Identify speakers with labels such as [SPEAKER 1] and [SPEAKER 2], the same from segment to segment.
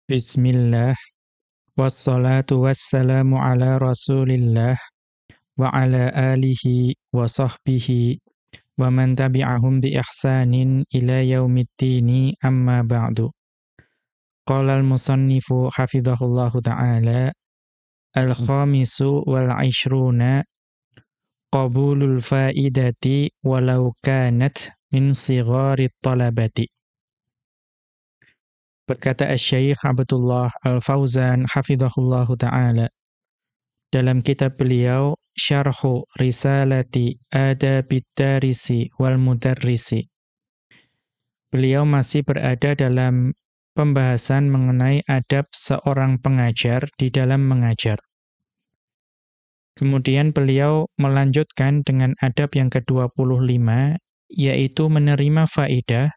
[SPEAKER 1] Bismillah, wassalatu wassalamu ala rasulillah, wa ala alihi wa sahbihi, wa man tabi'ahum bi ihsanin ila yaumiddini amma ba'du. Qala al-musannifu hafidhahullahu ta'ala, al-khamisu wal-ishruna, qabulul faidati walau kanat min sigharit talabati. Berkata Asy-Syaikh Abdullah Al-Fauzan hafizahullahu taala dalam kitab beliau Syarhu Risalati Adabid Darisi wal Mudarrisi. Beliau masih berada dalam pembahasan mengenai adab seorang pengajar di dalam mengajar. Kemudian beliau melanjutkan dengan adab yang ke-25, yaitu menerima faidah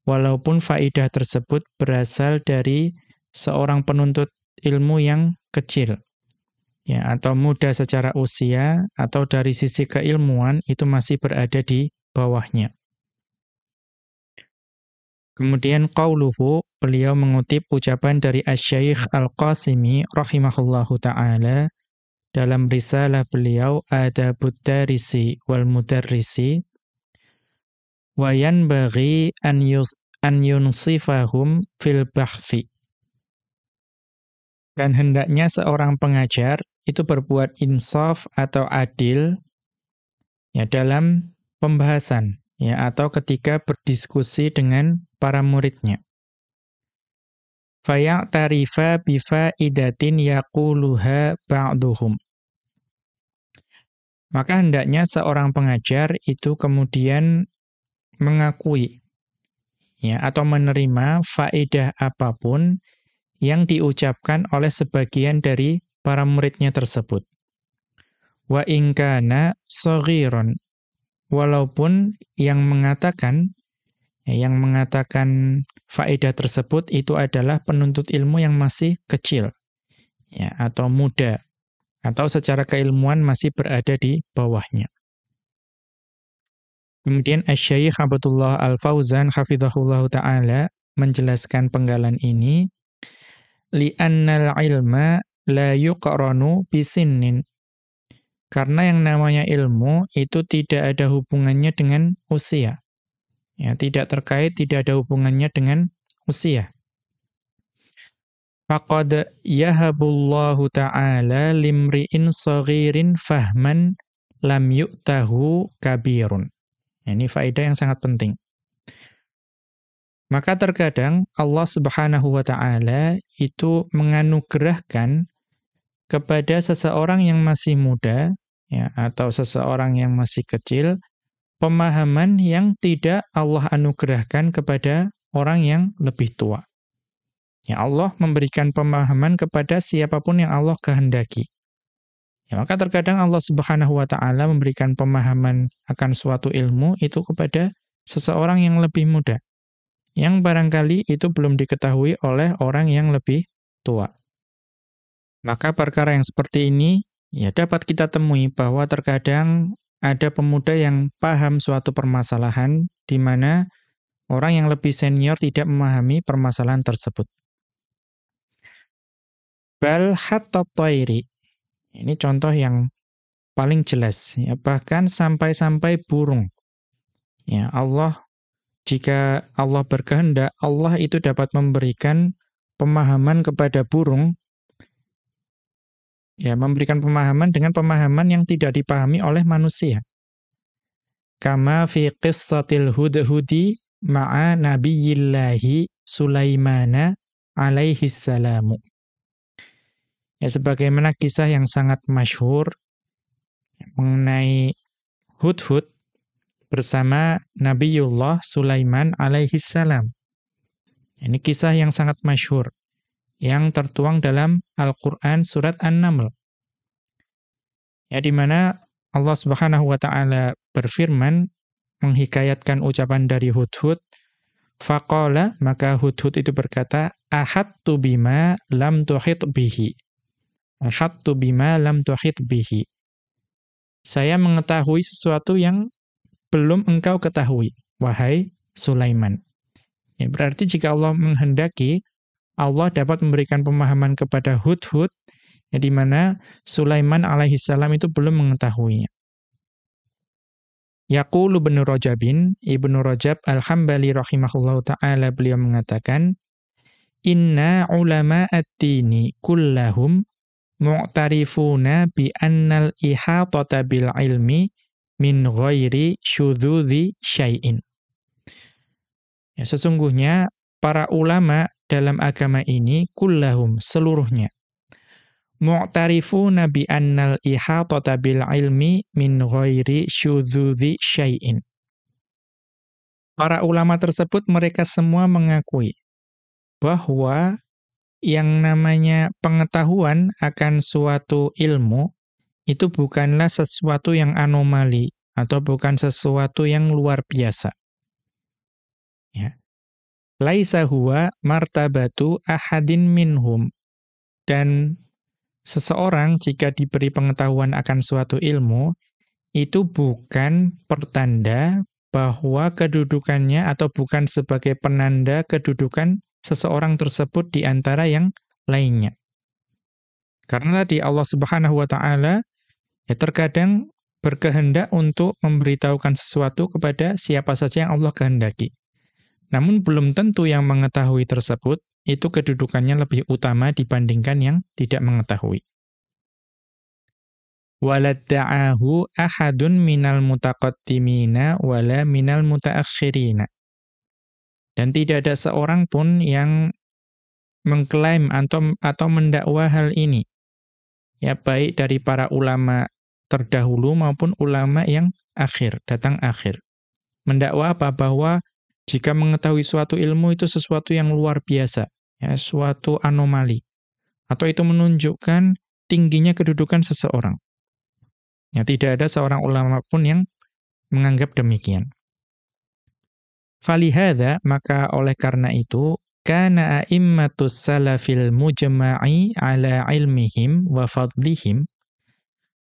[SPEAKER 1] walaupun faidah tersebut berasal dari seorang penuntut ilmu yang kecil, ya, atau muda secara usia, atau dari sisi keilmuan itu masih berada di bawahnya. Kemudian qauluhu, beliau mengutip ucapan dari Asy-Syaikh Al-Qasimi rahimahullahu ta'ala dalam risalah beliau Adabud Darisi wal Mudarrisi, wa yanbaghi an yunsifahum fil bahthi. Dan hendaknya seorang pengajar itu berbuat insaf atau adil ya dalam pembahasan ya atau ketika berdiskusi dengan para muridnya. Faya'tarifa bifaidatin yaquluha ba'duhum. Maka hendaknya seorang pengajar itu kemudian mengakui ya atau menerima faedah apapun yang diucapkan oleh sebagian dari para muridnya tersebut. Wa in kana shaghiran, walaupun yang mengatakan faedah tersebut itu adalah penuntut ilmu yang masih kecil ya atau muda atau secara keilmuan masih berada di bawahnya. Kemudian Asy-Syaikh Abdullah Al-Fauzan hafizahullahu taala menjelaskan penggalan ini, li'annal ilma la yuqranu bisinnin. Karena yang namanya ilmu itu tidak ada hubungannya dengan usia. Ya, tidak ada hubungannya dengan usia. Faqad yahabullahu ta'ala limri'in saghirin fahman lam yu'tahu kabirun. Ini faedah yang sangat penting. Maka terkadang Allah Subhanahu wa taala itu menganugerahkan kepada seseorang yang masih muda ya atau seseorang yang masih kecil pemahaman yang tidak Allah anugerahkan kepada orang yang lebih tua. Ya Allah memberikan pemahaman kepada siapapun yang Allah kehendaki. Ya, maka terkadang Allah Subhanahu wa taala memberikan pemahaman akan suatu ilmu itu kepada seseorang yang lebih muda, yang barangkali itu belum diketahui oleh orang yang lebih tua. Maka perkara yang seperti ini ya dapat kita temui bahwa terkadang ada pemuda yang paham suatu permasalahan di mana orang yang lebih senior tidak memahami permasalahan tersebut. Bal hatta thairi. Ini contoh yang paling jelas ya, bahkan sampai-sampai burung. Ya, jika Allah berkehendak, Allah itu dapat memberikan pemahaman kepada burung. Ya, memberikan pemahaman dengan pemahaman yang tidak dipahami oleh manusia. Kama fi qissatil hudhudi ma'a nabiyyillahi Sulaimana alaihi salamu. Ya, sebagaimana kisah yang sangat masyhur mengenai Hudhud bersama Nabiullah Sulaiman alaihi salam. Ini kisah yang sangat masyhur yang tertuang dalam Al-Qur'an surat An-Naml. Ya, di mana Allah Subhanahu wa taala berfirman menghikayatkan ucapan dari Hudhud, faqala, maka Hudhud itu berkata, ahattu bima lam tuhit bihi. Ahattu bima lam tuhit bihi. Saya mengetahui sesuatu yang belum engkau ketahui, wahai Sulaiman. Ya, berarti jika Allah menghendaki, Allah dapat memberikan pemahaman kepada Hudhud, ya, di mana Sulaiman alaihissalam itu belum mengetahuinya. Yaqulu Ibnu Rajab Al-Hambali rahimahullahu ta'ala, beliau mengatakan, Inna ulama ad-dini kullahum mu'tarifuna bi annal ihatata bil ilmi min ghairi syudhudhi syai'in. Ya, sesungguhnya para ulama dalam agama ini kullahum, seluruhnya, mu'tarifuna bi annal ihatata bil ilmi min ghairi syudhudhi syai'in. Para ulama tersebut mereka semua mengakui bahwa yang namanya pengetahuan akan suatu ilmu itu bukanlah sesuatu yang anomali atau bukan sesuatu yang luar biasa. Ya. Laisa huwa martabatu ahadin minhum. Dan seseorang jika diberi pengetahuan akan suatu ilmu, itu bukan pertanda bahwa kedudukannya atau bukan sebagai penanda kedudukan seseorang tersebut di antara yang lainnya. Karena tadi Allah Subhanahu wa taala ya terkadang berkehendak untuk memberitahukan sesuatu kepada siapa saja yang Allah kehendaki. Namun belum tentu yang mengetahui tersebut itu kedudukannya lebih utama dibandingkan yang tidak mengetahui. Waladda'ahu ahadun minal mutaqaddimina wala minal mutaakhirina. Dan tidak ada seorang pun yang mengklaim atau mendakwa hal ini. Ya, baik dari para ulama terdahulu maupun ulama yang datang akhir. Mendakwa apa? Bahwa jika mengetahui suatu ilmu itu sesuatu yang luar biasa, ya, suatu anomali. Atau itu menunjukkan tingginya kedudukan seseorang. Ya, tidak ada seorang ulama pun yang menganggap demikian. Falihada, maka oleh karena itu, kana a'immatus salafil mujma'i ala ilmihim wa fadlihim,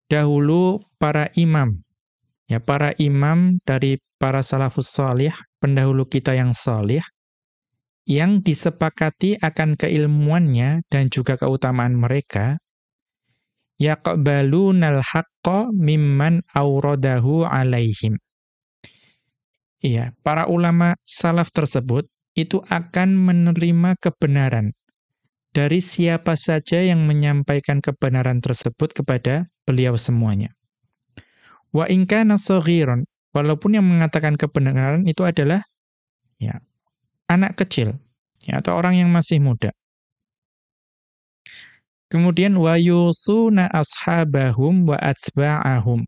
[SPEAKER 1] dahulu para imam, ya, para imam dari para salafus salih, pendahulu kita yang salih, yang disepakati akan keilmuannya dan juga keutamaan mereka, yaqbalunal haqqa mimman awradahu alaihim. Iya, para ulama salaf tersebut itu akan menerima kebenaran dari siapa saja yang menyampaikan kebenaran tersebut kepada beliau semuanya. Wa in kana shaghiran, walaupun yang mengatakan kebenaran itu adalah ya anak kecil, ya, atau orang yang masih muda. Kemudian wa yusuna ashabahum wa atba'ahum.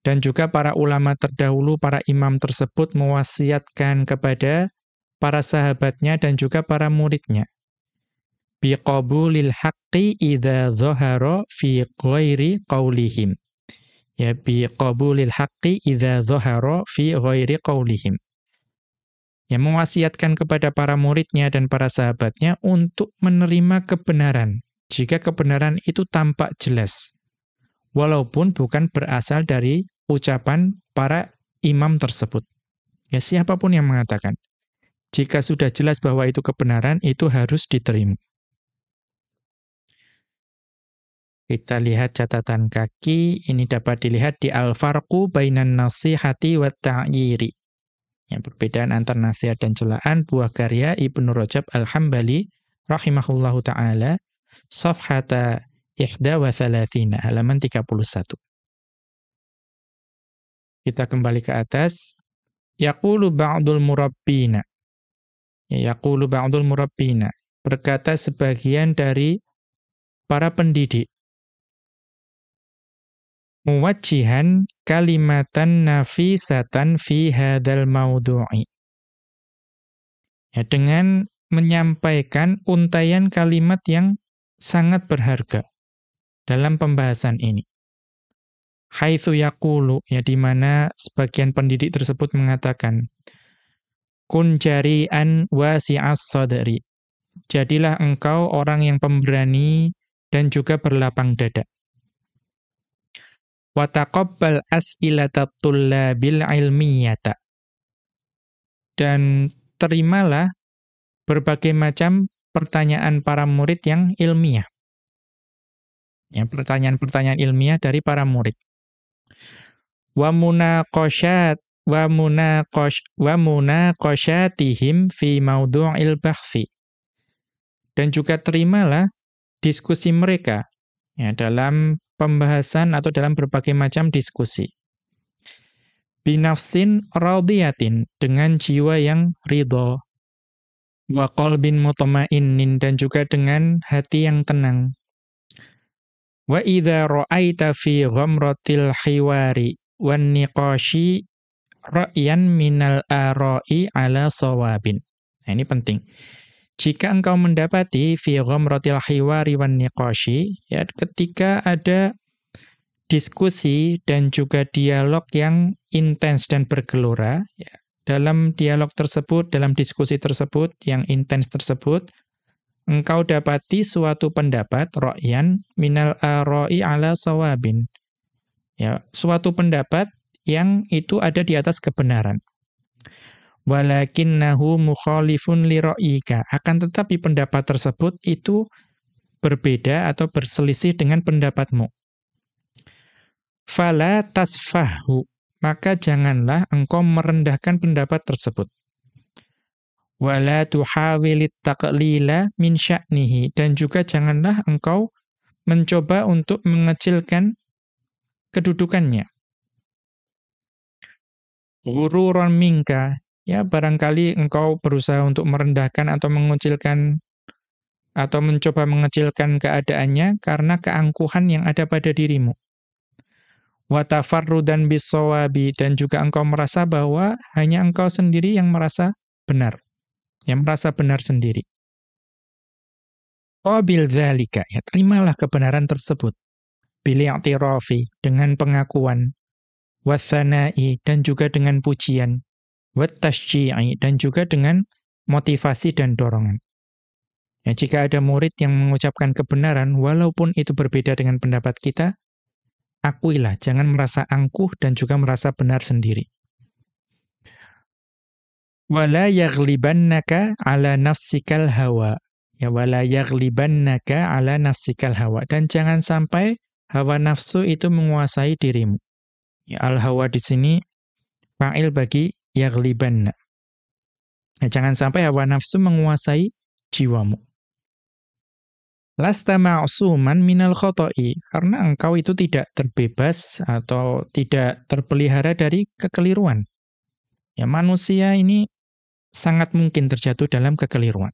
[SPEAKER 1] Dan juga para ulama terdahulu, para imam tersebut mewasiatkan kepada para sahabatnya dan juga para muridnya. Biqabulil haqqi idza dhahara fi ghairi qaulihim. Ya, biqabulil haqqi idza dhahara fi ghairi qaulihim. Ya, mewasiatkan kepada para muridnya dan para sahabatnya untuk menerima kebenaran jika kebenaran itu tampak jelas, walaupun bukan berasal dari ucapan para imam tersebut. Ya, siapapun yang mengatakan, jika sudah jelas bahwa itu kebenaran, itu harus diterima. Kita lihat catatan kaki, ini dapat dilihat di Al-Farqu Bainan Nasihati wa Ta'yiri. Ya, perbedaan antara nasihat dan celaan, buah karya Ibnu Rajab Al-Hambali rahimahullahu ta'ala, Safhata 31, halaman 31. Kita kembali ke atas. Yaqulu ba'dul murabbina. Ya, yaqulu ba'dul murabbina. Berkata sebagian dari para pendidik. Muwajjihan kalimatan nafisatan fi hadzal mawdu'i. Ya, dengan menyampaikan untaian kalimat yang sangat berharga dalam pembahasan ini. Haitsu yaqulu, ya, di mana sebagian pendidik tersebut mengatakan, kun jari'an wasi'as sadri. Jadilah engkau orang yang pemberani dan juga berlapang dada. Wa taqabbal as'ilatat tullabil ilmiyata. Dan terimalah berbagai macam pertanyaan para murid yang ilmiah. Ya, pertanyaan-pertanyaan ilmiah dari para murid. Wa munaqashat wa munaqashatihim fi maudhu'il bahthi. Dan juga terimalah diskusi mereka ya dalam pembahasan atau dalam berbagai macam diskusi. Binafsin radiyatin, dengan jiwa yang ridho. Wa qalbin mutmainnin, dan juga dengan hati yang tenang. Wa idza ra'aita fi ghamratil khiwari wan niqashi ra'yan minal ara'i ala sawabin. Nah, ini penting. Jika engkau mendapati fi ghamratil khiwari wan niqashi, ya ketika ada diskusi dan juga dialog yang intens dan bergelora, ya, dalam dialog tersebut, dalam diskusi tersebut yang intens tersebut, engkau dapati suatu pendapat ra'yan minal ara'i ala sawabin. Ya, suatu pendapat yang itu ada di atas kebenaran. Walakinnahu mukhalifun li ra'yika. Akan tetapi pendapat tersebut itu berbeda atau berselisih dengan pendapatmu. Fala tasfahu. Maka janganlah engkau merendahkan pendapat tersebut. Wala tuhawilit taqlila min sya'nihi. Dan juga janganlah engkau mencoba untuk mengecilkan kedudukannya. Ghururan minka. Ya, barangkali engkau berusaha untuk merendahkan atau mengecilkan atau mencoba mengecilkan keadaannya karena keangkuhan yang ada pada dirimu. Wa tafarrudan bis-shawabi, dan juga engkau merasa bahwa hanya engkau sendiri yang merasa benar. Yang merasa benar sendiri. Qabil dzalika, ya terimalah kebenaran tersebut. Bil i'tirafi, dengan pengakuan. Wa tsana'i, dan juga dengan pujian. Wa tasyji'i, dan juga dengan motivasi dan dorongan. Ya, jika ada murid yang mengucapkan kebenaran, walaupun itu berbeda dengan pendapat kita, akuilah, jangan merasa angkuh dan juga merasa benar sendiri. Wala yaghlibannaka ala nafsikal hawa. Ya, wala yaghlibannaka ala nafsikal hawa. Dan jangan sampai hawa nafsu itu menguasai dirimu. Ya, al-hawa di sini fa'il bagi yaghlibanna. Ya, jangan sampai hawa nafsu menguasai jiwamu. Lasta ma'suman minal khoto'i, karena engkau itu tidak terbebas atau tidak terpelihara dari kekeliruan. Ya, manusia ini sangat mungkin terjatuh dalam kekeliruan.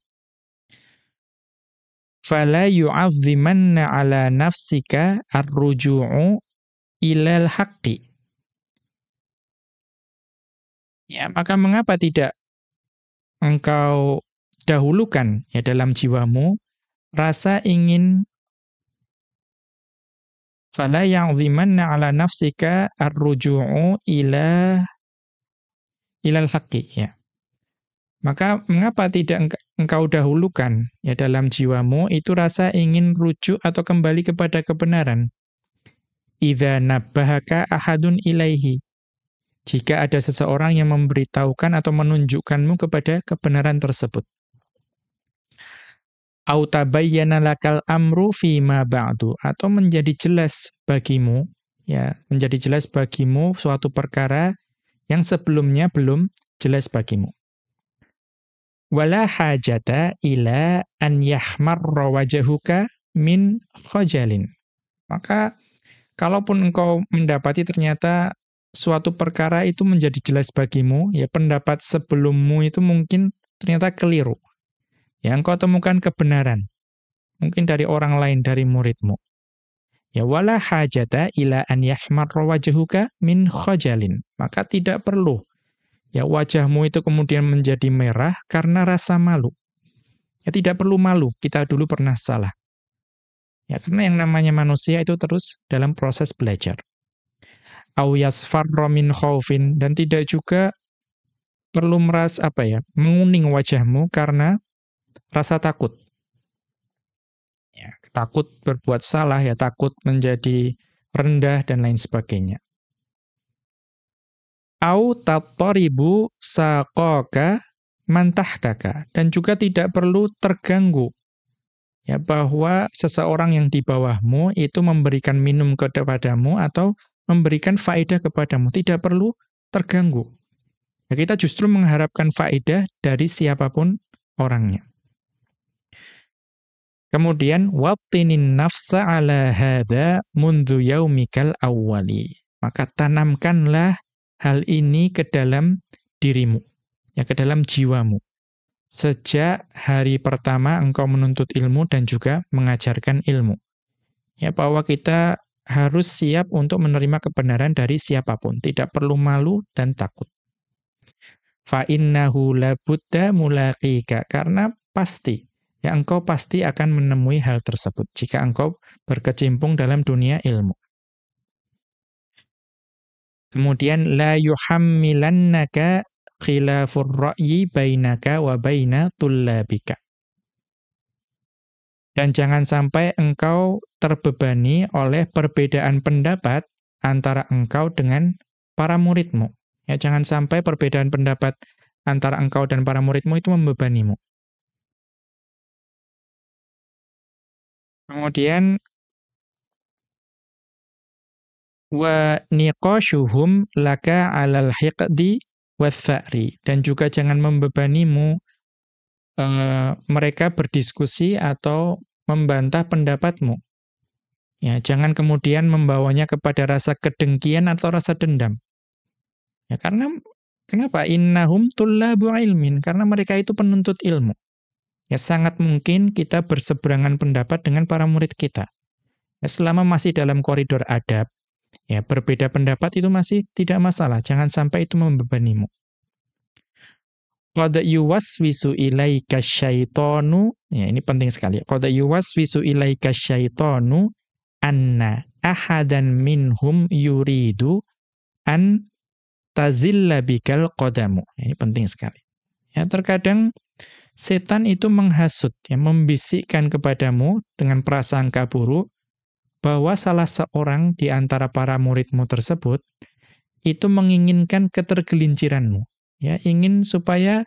[SPEAKER 1] Fala yu'azzimanna ala nafsika ar-ruju'u ilal haqqi. Ya, maka mengapa tidak engkau dahulukan ya dalam jiwamu rasa ingin, fala ya'zimanna ala nafsika ar-ruju'u ilal haqqi, ya. Maka mengapa tidak engkau dahulukan ya dalam jiwamu itu rasa ingin rujuk atau kembali kepada kebenaran. Idza nabbahaka ahadun ilaihi. Jika ada seseorang yang memberitahukan atau menunjukkanmu kepada kebenaran tersebut. Au tabayyana lakal amru fima ba'du, atau menjadi jelas bagimu, ya, menjadi jelas bagimu suatu perkara yang sebelumnya belum jelas bagimu. Wala hajata ila an yahmarra wajhuka min khajalin. Maka kalaupun engkau mendapati ternyata suatu perkara itu menjadi jelas bagimu, ya pendapat sebelummu itu mungkin ternyata keliru. Ya, engkau temukan kebenaran. Mungkin dari orang lain, dari muridmu. Ya, wala hajata ila an yahmarra wajhuka min khajalin. Maka tidak perlu ya wajahmu itu kemudian menjadi merah karena rasa malu. Ya, tidak perlu malu, kita dulu pernah salah. Ya, karena yang namanya manusia itu terus dalam proses belajar. Au yasfarra min khaufin, dan tidak juga perlu merasa menguning wajahmu karena rasa takut. Ya, takut berbuat salah, ya takut menjadi rendah dan lain sebagainya. Au tattaribu saqaka man tahtaka, dan juga tidak perlu terganggu ya bahwa seseorang yang di bawahmu itu memberikan minum kepadamu atau memberikan faedah kepadamu, tidak perlu terganggu. Ya, kita justru mengharapkan faedah dari siapapun orangnya. Kemudian wattinin nafsa ala hadza mundzu yaumikal awwali. Maka tanamkanlah hal ini ke dalam dirimu, ya ke dalam jiwamu. Sejak hari pertama engkau menuntut ilmu dan juga mengajarkan ilmu. Ya, bahwa kita harus siap untuk menerima kebenaran dari siapapun, tidak perlu malu dan takut. Fa innahu labudda mulaqika, karena pasti ya engkau pasti akan menemui hal tersebut jika engkau berkecimpung dalam dunia ilmu. Kemudian la yuhammilannaka khilafur ra'yi bainaka wa baina tullabika. Dan jangan sampai engkau terbebani oleh perbedaan pendapat antara engkau dengan para muridmu. Ya, jangan sampai perbedaan pendapat antara engkau dan para muridmu itu membebanimu. Kemudian wa niqashuhum laka 'alal hiqdi wath-tha'ri, dan juga jangan membebanimu mereka berdiskusi atau membantah pendapatmu. Ya, jangan kemudian membawanya kepada rasa kedengkian atau rasa dendam. Ya, karena kenapa? Innahum tullabu ilmin, karena mereka itu penuntut ilmu. Ya, sangat mungkin kita berseberangan pendapat dengan para murid kita. Ya, selama masih dalam koridor adab, ya berbeda pendapat itu masih tidak masalah, jangan sampai itu membebanimu. Qad yuwaswisu ilaika syaitanu, ya ini penting sekali. Qad yuwaswisu ilaika syaitanu anna ahadan minhum yuridu an tazilla bikal qadamu. Ini penting sekali. Ya, terkadang setan itu menghasut, ya, membisikkan kepadamu dengan prasangka buruk bahwa salah seorang di antara para muridmu tersebut itu menginginkan ketergelinciranmu. Ya, ingin supaya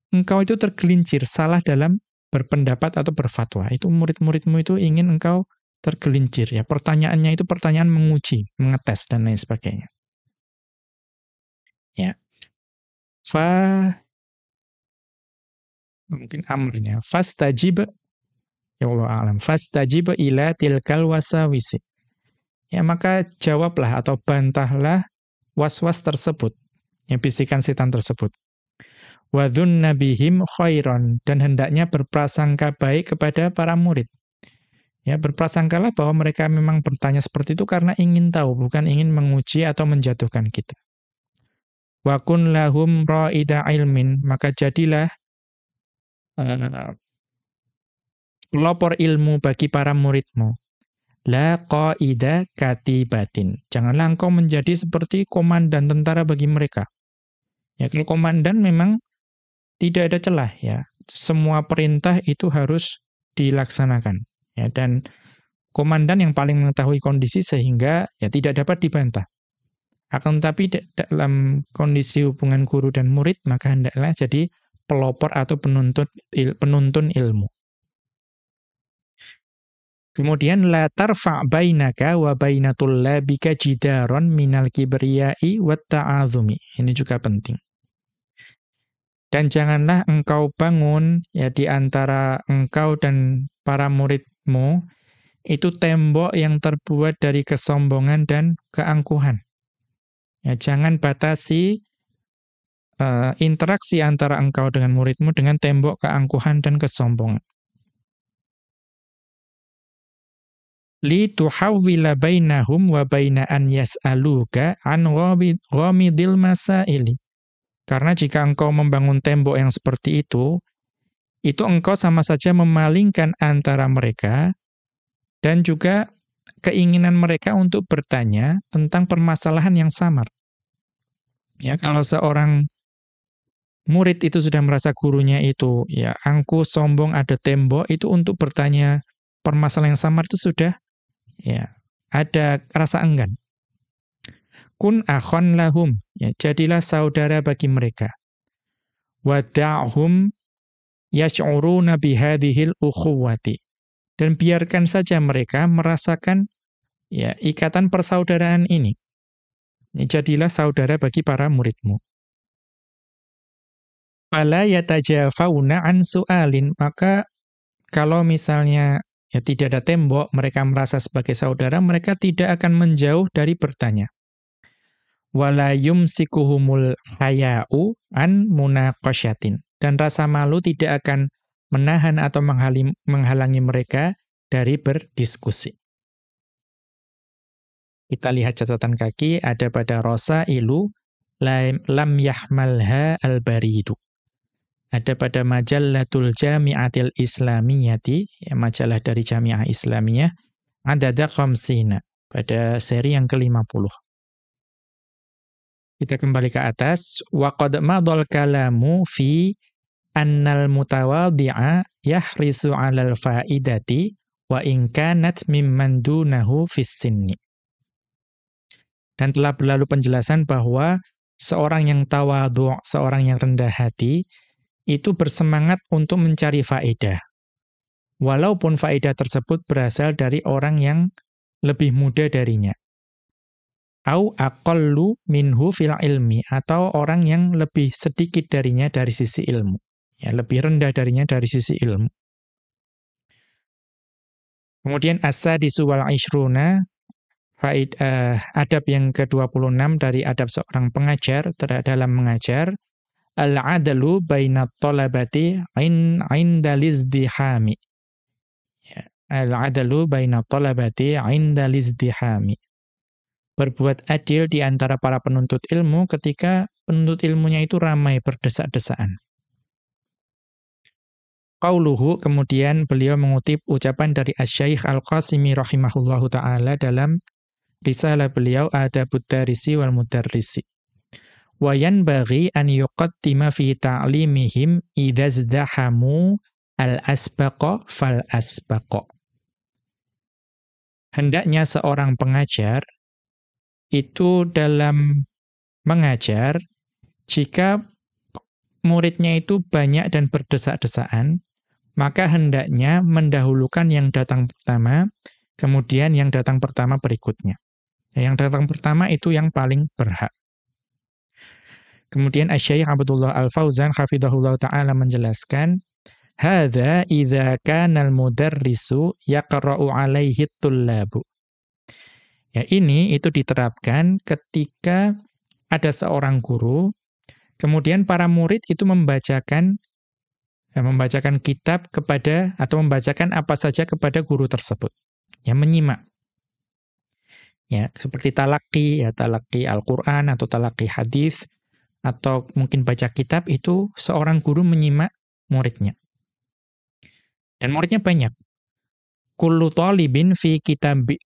[SPEAKER 1] engkau itu tergelincir, salah dalam berpendapat atau berfatwa. Itu murid-muridmu itu ingin engkau tergelincir. Ya, pertanyaannya itu pertanyaan menguji, mengetes, dan lain sebagainya. Ya. Mungkin amrnya. Fastajib, ya Allah alam, fastajib ila tilkal wasawisi. Ya, maka jawablah atau bantahlah was-was tersebut. Ya, bisikan setan tersebut. Wa dhunna bihim khairan, dan hendaknya berprasangka baik kepada para murid. Ya, berprasangkalah bahwa mereka memang bertanya seperti itu karena ingin tahu, bukan ingin menguji atau menjatuhkan kita. Wa kun lahum ra'ida ilmin, maka jadilah pelopor ilmu bagi para muridmu. La qaida katibatin. Janganlah engkau menjadi seperti komandan tentara bagi mereka. Ya, kalau komandan memang tidak ada celah, ya. Semua perintah itu harus dilaksanakan. Ya, dan komandan yang paling mengetahui kondisi sehingga ya tidak dapat dibantah. Akan tetapi dalam kondisi hubungan guru dan murid, maka hendaklah jadi pelopor atau penuntun ilmu. Kemudian la tarfa' bainaka wa bainatul labika jidaron minal kibriyai wat ta'azumi. Ini juga penting. Dan janganlah engkau bangun ya di antara engkau dan para muridmu itu tembok yang terbuat dari kesombongan dan keangkuhan. Ya, jangan batasi interaksi antara engkau dengan muridmu dengan tembok keangkuhan dan kesombongan. Li tuhawwila bainahum wa baina an yas'aluka an ghamidil masaili. Karena jika engkau membangun tembok yang seperti itu engkau sama saja memalingkan antara mereka dan juga keinginan mereka untuk bertanya tentang permasalahan yang samar. Ya, kalau seorang murid itu sudah merasa gurunya itu ya angkuh, sombong, ada tembok, itu untuk bertanya permasalahan yang samar itu sudah ya ada rasa enggan. Kun akhon lahum, ya jadilah saudara bagi mereka. Wada'hum yash'uruna bihadhil ukhuwati. Dan biarkan saja mereka merasakan ya ikatan persaudaraan ini. Jadilah saudara bagi para muridmu. Fala yatajafauna an su'alin, maka kalau misalnya ya tidak ada tembok, mereka merasa sebagai saudara, mereka tidak akan menjauh dari bertanya. Wala yumsikuhumul haya'u an munaqasyatin. Dan rasa malu tidak akan menahan atau menghalangi mereka dari berdiskusi. Kita lihat catatan kaki, ada pada Rasailu lam yahmalha al-baridu. Ada pada Majallatul Jami'atil Islamiyati, ya, majalah dari Jami'ah Islamiyah, adada khamsina, pada seri yang ke-50. Kita kembali ke atas. Wa qad madal kalamu fi annal mutawadhi'a yahrisu 'alal fa'idati wa in kanat mimman dunahu fis sinni. Dan telah berlalu penjelasan bahwa seorang yang tawadhu', seorang yang rendah hati, itu bersemangat untuk mencari faedah. Walaupun faedah tersebut berasal dari orang yang lebih muda darinya. Au aqallu minhu fil ilmi, atau orang yang lebih sedikit darinya dari sisi ilmu. Ya, lebih rendah darinya dari sisi ilmu. Kemudian as-sadisu wal ishruna, adab yang ke-26 dari adab seorang pengajar dalam mengajar, al-adalu bainat thalabati indalizdihami. Ya, al-adalu bainat thalabati indalizdihami. Berbuat adil di antara para penuntut ilmu ketika penuntut ilmunya itu ramai berdesak-desaan. Qauluhu, kemudian beliau mengutip ucapan dari Asy-Syaikh Al-Qasimi rahimahullahu ta'ala dalam risalah beliau Adabud Darisi wal Mudarrisi. Wa yanbaghi an yuqaddima fi ta'limihim idza zdahamu al-asbaqa fal-asbaqa. Hendaknya seorang pengajar itu dalam mengajar, jika muridnya itu banyak dan berdesak-desaan, maka hendaknya mendahulukan yang datang pertama, kemudian yang datang pertama berikutnya. Yang datang pertama itu yang paling berhak. Kemudian Asy-Syaikh Abdullah Al-Fauzan hafizahullah ta'ala menjelaskan, hadza idza kana al-mudarrisu yaqra'u 'alaihi tullabu. Ya, ini itu diterapkan ketika ada seorang guru, kemudian para murid itu membacakan kitab kepada, atau membacakan apa saja kepada guru tersebut. Ya, menyimak. Ya, seperti talaqi, ya talaqi Al-Qur'an atau talaqi hadis, atau mungkin baca kitab, itu seorang guru menyimak muridnya. Dan muridnya banyak. Kullu talibin fi kitabin.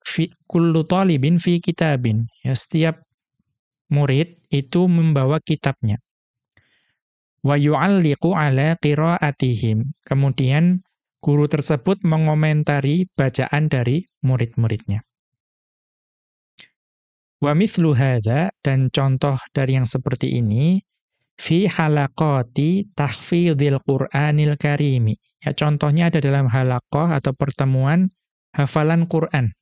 [SPEAKER 1] Ya, setiap murid itu membawa kitabnya. Wa yu'alliqu ala qira'atihim. Kemudian guru tersebut mengomentari bacaan dari murid-muridnya. Wa mithlu hadza, dan contoh dari yang seperti ini, fi halaqati tahfidhil Qur'anil Karimi. Ya, contohnya ada dalam halaqah atau pertemuan hafalan Qur'an.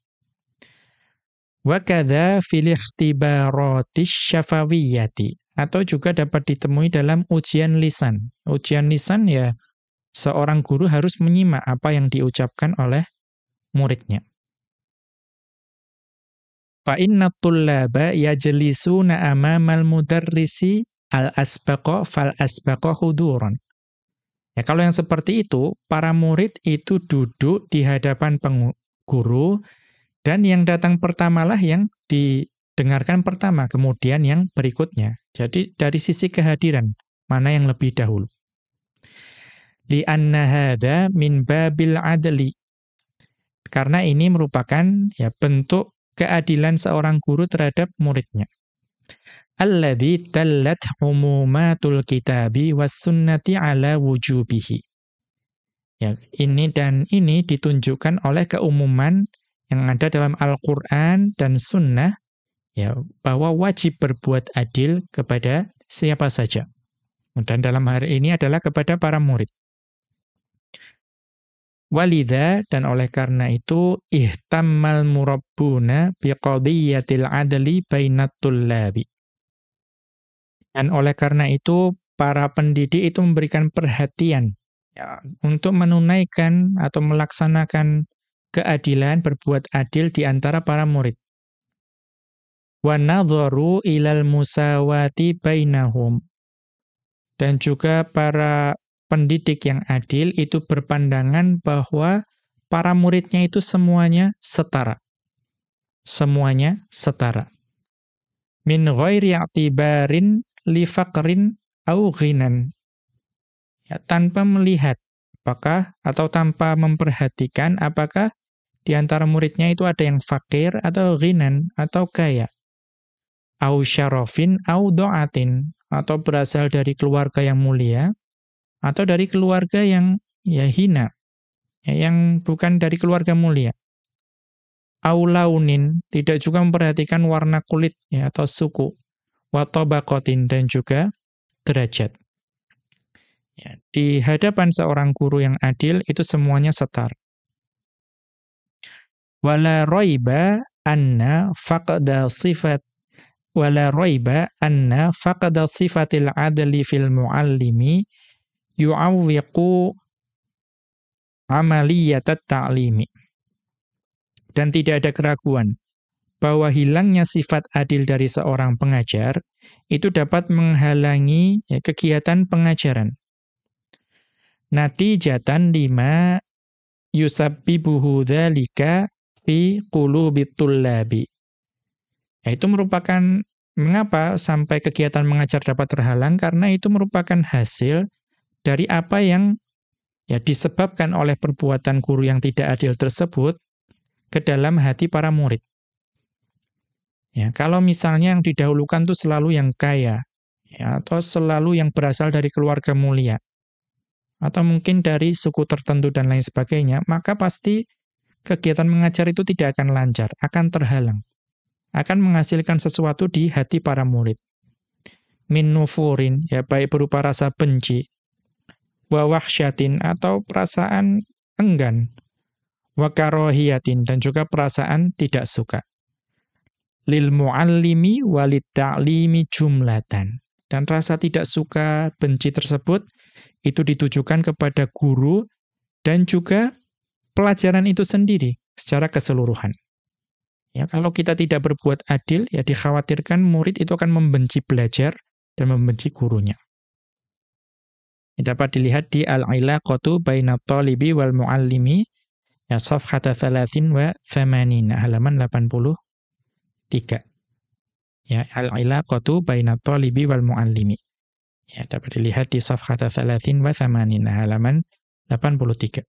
[SPEAKER 1] Wa kadza fil ikhtibaratis syafawiyyati, atau juga dapat ditemui dalam ujian lisan. Ujian lisan, ya seorang guru harus menyimak apa yang diucapkan oleh muridnya. Fa inna tullaba yajlisuna amamal mudarrisi al-asbaqa fal-asbaqa huduran. Ya, kalau yang seperti itu, para murid itu duduk di hadapan guru, dan yang datang pertamalah yang didengarkan pertama, kemudian yang berikutnya. Jadi dari sisi kehadiran, mana yang lebih dahulu. Li'anna hadza min babil adli. Karena ini merupakan ya bentuk keadilan seorang guru terhadap muridnya. Alladzi tallat umumatul kitabi was sunnati ala wujubihi. Ya, ini ditunjukkan oleh keumuman yang ada dalam Al-Qur'an dan sunnah, ya, bahwa wajib berbuat adil kepada siapa saja. Dan dalam hal ini adalah kepada para murid. Walidha, dan oleh karena itu, ihtammal murabbuna biqadhiyatil adli bainat tullabi. Dan oleh karena itu, para pendidik itu memberikan perhatian ya, untuk menunaikan atau melaksanakan keadilan, berbuat adil di antara para murid. Wa nadharu ilal musawati bainahum. Dan juga para pendidik yang adil itu berpandangan bahwa para muridnya itu semuanya setara. Semuanya setara. Min ghairi i'tibarin li faqrin au ghinan. Ya, tanpa melihat apakah atau tanpa memperhatikan apakah di antara muridnya itu ada yang fakir atau ghinan atau kaya. Au syarafin au do'atin, atau berasal dari keluarga yang mulia atau dari keluarga yang ya hina, ya, yang bukan dari keluarga mulia. Au launin, tidak juga memperhatikan warna kulit ya, atau suku. Wa tabaqatin, dan juga derajat. Ya, di hadapan seorang guru yang adil itu semuanya setara. Wala raiba anna faqda sifat wala raiba anna faqda sifatil adli fil muallimi yu'awwiqu amaliyatat ta'limi. Dan tidak ada keraguan bahwa hilangnya sifat adil dari seorang pengajar itu dapat menghalangi ya, kegiatan pengajaran. Natijatan lima yusabbibuhu dzalika fi qulubit tullabi. Itu merupakan mengapa sampai kegiatan mengajar dapat terhalang, karena itu merupakan hasil dari apa yang ya disebabkan oleh perbuatan guru yang tidak adil tersebut ke dalam hati para murid. Ya, kalau misalnya yang didahulukan itu selalu yang kaya, ya, atau selalu yang berasal dari keluarga mulia, atau mungkin dari suku tertentu dan lain sebagainya, maka pasti kegiatan mengajar itu tidak akan lancar, akan terhalang. Akan menghasilkan sesuatu di hati para murid. Min nufurin, ya baik berupa rasa benci, wa wahsyatin, atau perasaan enggan, wa karahiyatin, dan juga perasaan tidak suka. Lil muallimi walit ta'limi jumlatan. Dan rasa tidak suka, benci tersebut itu ditujukan kepada guru dan juga pelajaran itu sendiri secara keseluruhan. Ya, kalau kita tidak berbuat adil, ya dikhawatirkan murid itu akan membenci belajar dan membenci gurunya. Ini dapat dilihat di Al-Ilaqatu baina Thalibi wal Muallimi, ya safhata 30 wa 80, halaman 83. Ya, Al-Ilaqatu baina Thalibi wal Muallimi. Ya, dapat dilihat di safhata 30 wa 80, halaman 83.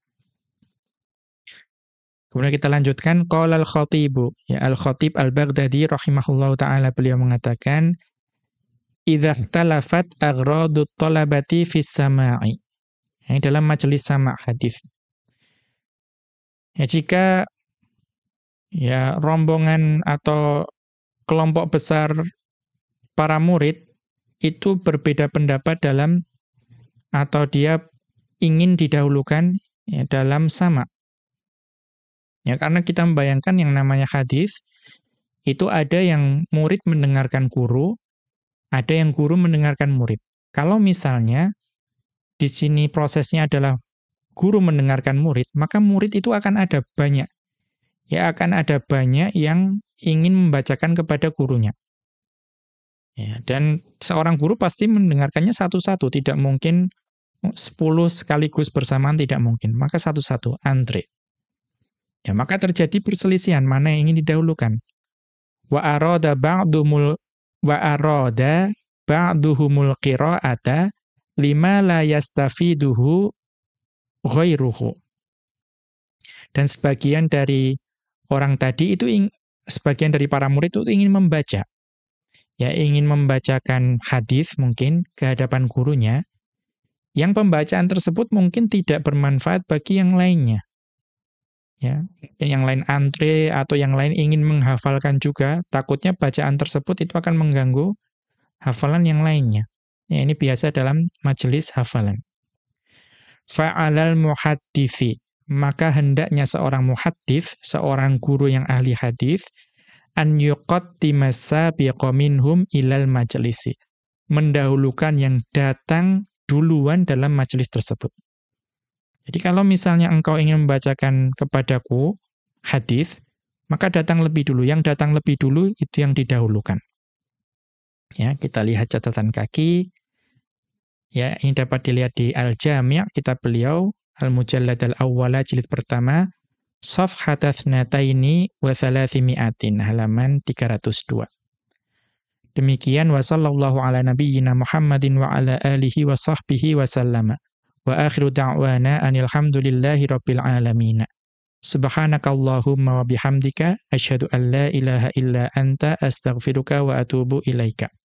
[SPEAKER 1] Kemudian kita lanjutkan, qala al-Khatibu, ya Al-Khatib Al-Baghdadi rahimahullahu taala, beliau mengatakan, idza ikhtalafat aghradut talabati fis sama'i. Ya, dalam majelis sama' hadis. Ya, jika ya rombongan atau kelompok besar para murid itu berbeda pendapat dalam atau dia ingin didahulukan ya, dalam sama'. Ya, karena kita membayangkan yang namanya hadis itu ada yang murid mendengarkan guru, ada yang guru mendengarkan murid. Kalau misalnya di sini prosesnya adalah guru mendengarkan murid, maka murid itu akan ada banyak. Ya, akan ada banyak yang ingin membacakan kepada gurunya. Ya, dan seorang guru pasti mendengarkannya satu-satu, tidak mungkin 10 sekaligus bersamaan, tidak mungkin. Maka satu-satu, antre. Ya, maka terjadi perselisihan mana yang ingin didahulukan. Wa arada ba'duhumul qira'ata lima la yastafiduhu ghairuhu. Dan sebagian dari orang tadi itu sebagian dari para murid itu ingin membaca. Ya, ingin membacakan hadis mungkin ke hadapan gurunya, yang pembacaan tersebut mungkin tidak bermanfaat bagi yang lainnya. Ya, yang lain antre atau yang lain ingin menghafalkan juga, takutnya bacaan tersebut itu akan mengganggu hafalan yang lainnya. Ya, ini biasa dalam majelis hafalan. Fa'alal muhaddithi, maka hendaknya seorang muhaddits, seorang guru yang ahli hadis, an yuqaddimas sabiqa minhum ilal majlisi, mendahulukan yang datang duluan dalam majelis tersebut. Jadi kalau misalnya engkau ingin membacakan kepadaku hadis, maka datang lebih dulu. Yang datang lebih dulu itu yang didahulukan. Ya, kita lihat catatan kaki. Ya, ini dapat dilihat di Al-Jami' kitab beliau, Al-Mujallad Al-Awwala jilid pertama, Safhat Athnataini wa Thalathimi'atin, halaman 302. Demikian wa sallallahu ala nabiyyina Muhammadin wa ala alihi wa sahbihi wa sallama. Wa akhiru da'wana anil hamdulillahi rabbil alamin. Subhanakallahumma wa bihamdika asyhadu an la ilaha illa anta astaghfiruka wa atubu ilaika.